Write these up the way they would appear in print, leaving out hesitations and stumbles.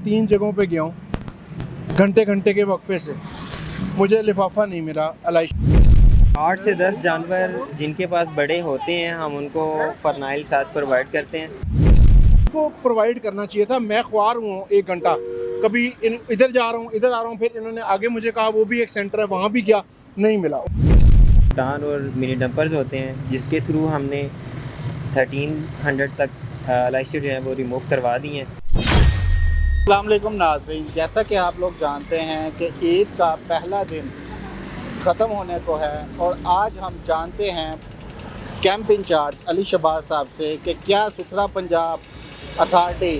3 जगहों पे गया हूँ, घंटे घंटे के वक्फे से मुझे लिफाफा नहीं मिला अलाइश। 8 से 10 जानवर जिनके पास बड़े होते हैं हम उनको फरनाइल साथ प्रोवाइड करते हैं। को प्रोवाइड करना चाहिए था। मैं ख्वार हूँ 1 घंटा, कभी इधर जा रहा हूँ, इधर आ रहा हूँ, फिर इन्होंने आगे मुझे कहा वो भी एक सेंटर है, वहाँ भी गया, नहीं मिला। डान और मिनी डंपर्स होते हैं जिसके थ्रू हमने 1300 तक लाइसेंस जो है वो रिमूव करवा दी हैं। अस्सलाम वालेकुम नाज़रीन, जैसा कि आप लोग जानते हैं कि ईद का पहला दिन ख़त्म होने को है और आज हम जानते हैं कैंप इंचार्ज अली शहबाज साहब से कि क्या सुथरा पंजाब अथॉरिटी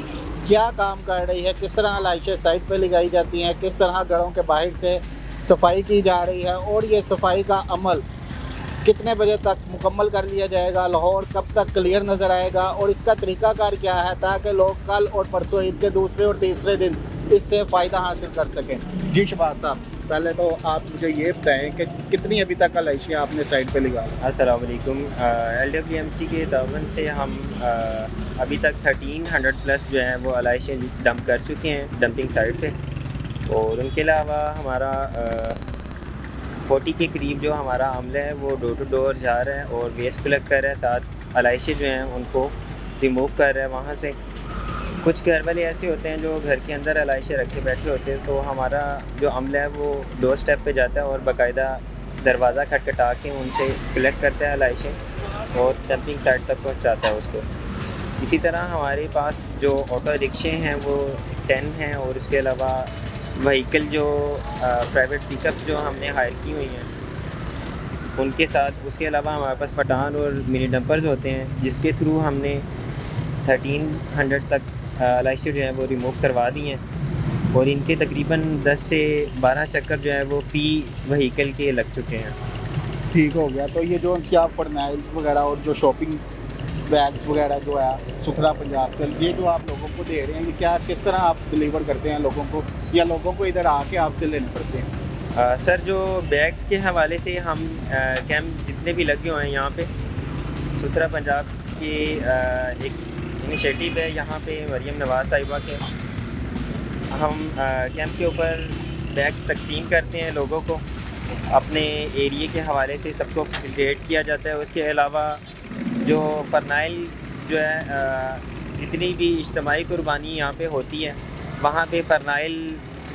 क्या काम कर रही है, किस तरह लाइसें साइड पे लगाई जाती हैं, किस तरह घरों के बाहर से सफाई की जा रही है और ये सफाई का अमल कितने बजे तक मुकम्मल कर लिया जाएगा, लाहौर कब तक क्लियर नज़र आएगा और इसका तरीक़ाकार क्या है ताकि लोग कल और परसों ईद के दूसरे और तीसरे दिन इससे फ़ायदा हासिल कर सकें। जी शहबाज साहब, पहले तो आप मुझे ये बताएं कि कितनी अभी तक लाइसें आपने साइड पे लगा। अस्सलाम वालेकुम। LWMC के तावन से हम अभी तक 1300 प्लस जो है वो लाइसें डंप कर चुके हैं डंपिंग साइट पे, और उनके अलावा हमारा 40 के करीब जो हमारा अमला है वो डोर टू डोर जा रहा है और वेस्ट कलेक्ट कर रहा है, साथ अलाइशे जो हैं उनको रिमूव कर रहा है वहाँ से। कुछ घर वाले ऐसे होते हैं जो घर के अंदर अलाइशे रख के बैठे होते हैं, तो हमारा जो अमला है वो डोर स्टेप पे जाता है और बाकायदा दरवाज़ा खटखटा के उनसे कलेक्ट करता है अलाइशे और डंपिंग साइट तक पहुँचाता है उसको। इसी तरह हमारे पास जो ऑटो रिक्शे हैं वो 10 हैं और उसके अलावा व्हीकल जो प्राइवेट पिकअप्स जो हमने हायर की हुई हैं उनके साथ, उसके अलावा हमारे पास पठान और मिनी डंपर्स होते हैं जिसके थ्रू हमने 1300 तक लाइसेंस जो है वो रिमूव करवा दी हैं और इनके तकरीबन 10 से 12 चक्कर जो है वो फ़ी व्हीकल के लग चुके हैं। ठीक हो गया। तो ये जो उनकी आप फरनाइल वगैरह और जो शॉपिंग बैग्स वगैरह जो है सुथरा पंजाब के, ये जो आप लोगों को दे रहे हैं, ये क्या किस तरह आप डिलीवर करते हैं लोगों को, या लोगों को इधर आके आपसे लेने पड़ते हैं? सर, जो बैग्स के हवाले से हम कैंप जितने भी लगे हुए हैं यहाँ पे, सुथरा पंजाब की एक इनिशिएटिव है यहाँ पे मरियम नवाज़ साहिबा के, हम कैंप के ऊपर बैग्स तकसीम करते हैं लोगों को, अपने एरिए के हवाले से सबको फैसिलिटेट किया जाता है। उसके अलावा जो फरनाइल जो है जितनी भी इज्तिमाई कुर्बानी यहाँ पे होती है वहाँ पे फरनाइल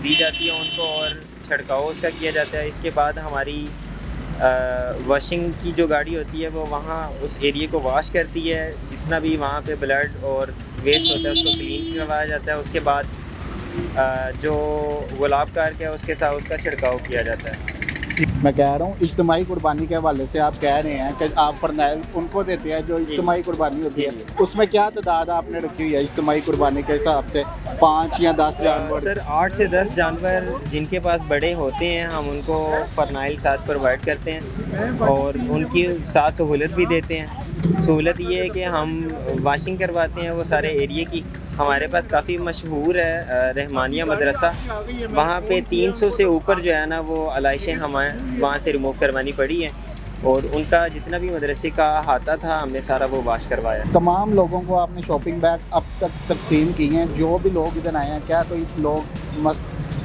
दी जाती है उनको और छिड़काव उसका किया जाता है। इसके बाद हमारी वॉशिंग की जो गाड़ी होती है वो वहाँ उस एरिए को वॉश करती है, जितना भी वहाँ पे ब्लड और वेस्ट होता है उसको क्लीन करवाया जाता है। उसके बाद जो गुलाब कार के उसके साथ उसका छिड़काव किया जाता है। मैं कह रहा हूँ इज्तिमाई कुर्बानी के हवाले से आप कह रहे हैं कि आप फरनाइल उनको देते हैं जो इज्तिमाई कुर्बानी होती है, उसमें क्या तादाद आपने रखी हुई है इज्तिमाई कुर्बानी के हिसाब से? 5 या 10 जानवर? सर, 8 से 10 जानवर जिनके पास बड़े होते हैं हम उनको फरनाइल साथ प्रोवाइड करते हैं और उनकी साथ सहूलत भी देते हैं। सहूलत ये है कि हम वाशिंग करवाते हैं वो सारे एरिए की। हमारे पास काफ़ी मशहूर है रहमानिया मदरसा, वहाँ पे 300 से ऊपर जो है ना वो अलाइशें हमें वहाँ से रिमूव करवानी पड़ी हैं और उनका जितना भी मदरसे का अहाता था हमने सारा वो वाश करवाया। तमाम लोगों को आपने शॉपिंग बैग अब तक तकसीम की हैं, जो भी लोग इधर आए हैं, क्या कोई लोग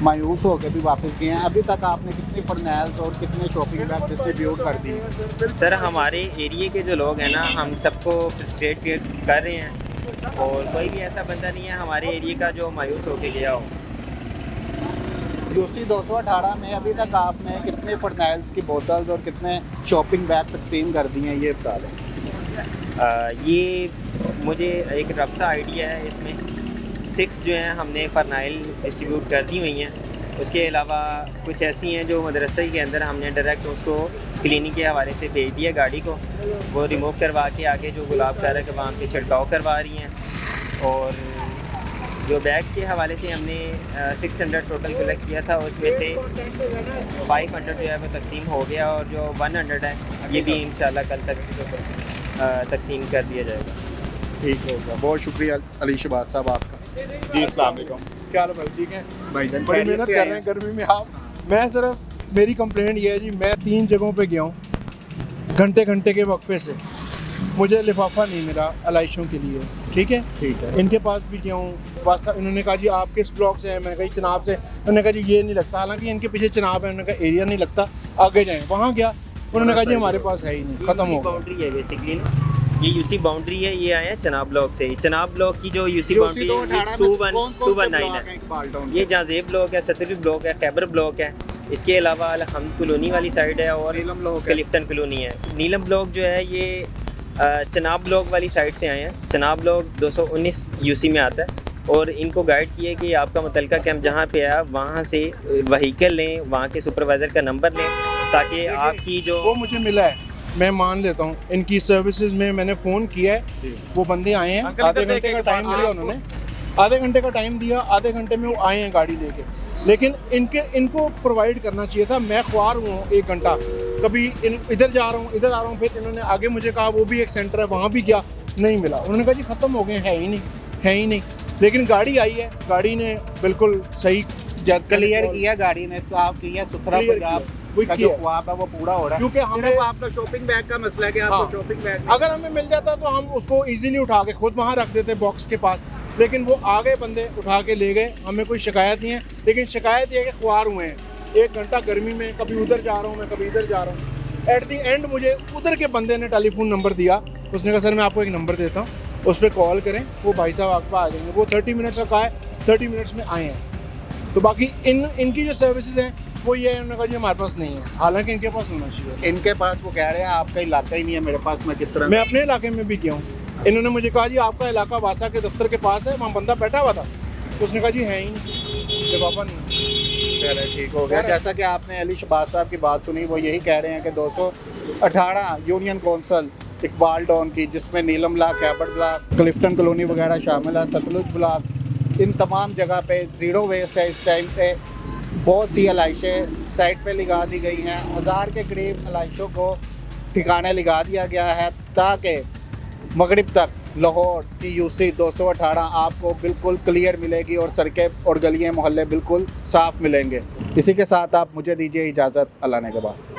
मायूस होकर भी वापस गए हैं? अभी तक आपने कितने फरनाइल्स और कितने शॉपिंग बैग डिस्ट्रीब्यूट कर दिए? सर, हमारे एरिए के जो लोग हैं ना हम सबको फैसिलिटेट कर रहे हैं और कोई भी ऐसा बंदा नहीं है हमारे एरिया का जो मायूस होके गया हो। यूसी 218 में अभी तक आपने कितने फरनाइल्स की बोतल्स और कितने शॉपिंग बैग तकसीम कर दिए हैं, ये बता दें। ये मुझे एक रफ सा आइडिया है, इसमें 6 जो हैं हमने फरनाइल डिस्ट्रीब्यूट कर दी हुई हैं। उसके अलावा कुछ ऐसी हैं जो मदरसे के अंदर हमने डायरेक्ट उसको क्लीनिंग के हवाले से भेज दिया गाड़ी को, वो रिमूव करवा के आगे जो गुलाब कार है कि वहाँ पे छिड़काव करवा रही हैं। और जो बैग्स के हवाले से हमने 600 टोटल कलेक्ट किया था, उसमें से 500 जो है वो तकसीम हो गया और जो 100 है ये भी इंशाल्लाह कल तक तकसीम कर दिया जाएगा। ठीक होगा, बहुत शुक्रिया अली शहबाज साहब आपका। जी अस्सलाम वालेकुम। क्या हाल है? ठीक है भाई, बड़ी मेहनत कर रहे हैं गर्मी में आप। मैं सिर्फ मेरी कंप्लेंट ये है जी, मैं 3 जगहों पे गया हूँ घंटे घंटे के वक्फे से, मुझे लिफाफा नहीं मिला अलाइशों के लिए। ठीक है। ठीक है। इनके पास भी गया हूँ, बस इन्होंने कहा जी आप किस ब्लॉक से हैं, मैं कहा चनाब से। उन्होंने कहा जी ये नहीं लगता, हालांकि इनके पीछे चनाब है, उन्होंने कहा एरिया नहीं लगता, आगे जाएँ। वहाँ गया, उन्होंने कहा जी हमारे पास है ही नहीं, ख़त्म हो गया। बाउंड्री है बेसिकली ना, ये यूसी बाउंड्री है। ये आए हैं चनाब ब्लॉक से। चनाब ब्लॉक की जो यूसी बाउंड्री है 219 है। ये जाजेब ब्लॉक है, सतरी ब्लॉक है, खैबर ब्लॉक है। इसके अलावा हम कॉलोनी वाली साइड है और नीलम ब्लॉक है। क्लिफ्टन कॉलोनी है। नीलम ब्लॉक जो है ये चनाब ब्लॉक वाली साइड से आए हैं। चनाब ब्लॉक 219 यूसी में आता है और इनको गाइड किए कि आपका मुतलका कैंप जहाँ पे है वहाँ से वहीकल लें, वहाँ के सुपरवाइज़र का नंबर लें, ताकि आपकी जो वो मुझे मिला है, मैं मान लेता हूँ। इनकी सर्विसेज में मैंने फ़ोन किया है, वो बंदे आए हैं, आधे घंटे का टाइम दिया उन्होंने, आधे घंटे का टाइम दिया, आधे घंटे में वो आए हैं गाड़ी लेके। लेकिन इनको प्रोवाइड करना चाहिए था। मैं ख्वार हूँ 1 घंटा, कभी इधर जा रहा हूँ, इधर आ रहा हूँ, फिर इन्होंने आगे मुझे कहा वो भी एक सेंटर है, वहाँ भी गया, नहीं मिला। उन्होंने कहा जी ख़त्म हो गए, है ही नहीं। लेकिन गाड़ी आई है, गाड़ी ने बिल्कुल सही क्लियर किया, गाड़ी ने साफ किया, सुथरा पंजाब का जो ख्वाब है वो पूरा हो रहा है। क्योंकि हमें सिर्फ आपका शॉपिंग बैग का मसला है कि आपको शॉपिंग बैग अगर हमें मिल जाता तो हम उसको इजीली उठा के खुद वहाँ रख देते बॉक्स के पास, लेकिन वो आ गए बंदे, उठा के ले गए। हमें कोई शिकायत नहीं है, लेकिन शिकायत ये है कि ख्वार हुए हैं 1 घंटा गर्मी में, कभी उधर जा रहा हूँ मैं, कभी इधर जा रहा हूँ। एट दी एंड मुझे उधर के बंदे ने टेलीफोन नंबर दिया, उसने कहा सर मैं आपको एक नंबर देता हूँ, उस पर कॉल करें, वो भाई साहब आपको आ जाएंगे। वो 30 मिनट्स का कहा है, 30 मिनट्स में आए हैं। तो बाकी इनकी जो सर्विसेज हैं वो ये है, उन्होंने कहा जी हमारे पास नहीं है, हालांकि इनके पास होना चाहिए। इनके पास वो कह रहे हैं आपका इलाका ही नहीं है मेरे पास, मैं किस तरह मैं अपने इलाके में भी गया हूँ, इन्होंने मुझे कहा जी आपका इलाका वासा के दफ्तर के पास है, वहाँ बंदा बैठा हुआ था, तो उसने कहा जी है ही नहीं, जवाब नहीं। चलो ठीक हो गया। जैसा कि आपने अली शहबाज साहब की बात सुनी, वो यही कह रहे हैं कि 218 यूनियन कौंसल इकबाल टाउन की, जिसमें नीलम ब्लॉक, कैबर्ड ब्लॉक, क्लिफ्टन कॉलोनी वगैरह शामिल है, सतलुज ब्लॉक, इन तमाम जगह पे ज़ीरो वेस्ट है। इस टाइम पे बहुत सी आलाइशें साइट पे लगा दी गई हैं, 1000 के करीब आलाइशों को ठिकाने लगा दिया गया है, ताकि मगरिब तक लाहौर की यूसी 218 आपको बिल्कुल क्लियर मिलेगी और सड़कें और गलियाँ मोहल्ले बिल्कुल साफ़ मिलेंगे। इसी के साथ आप मुझे दीजिए इजाज़त, अल्लाह ने के बाद।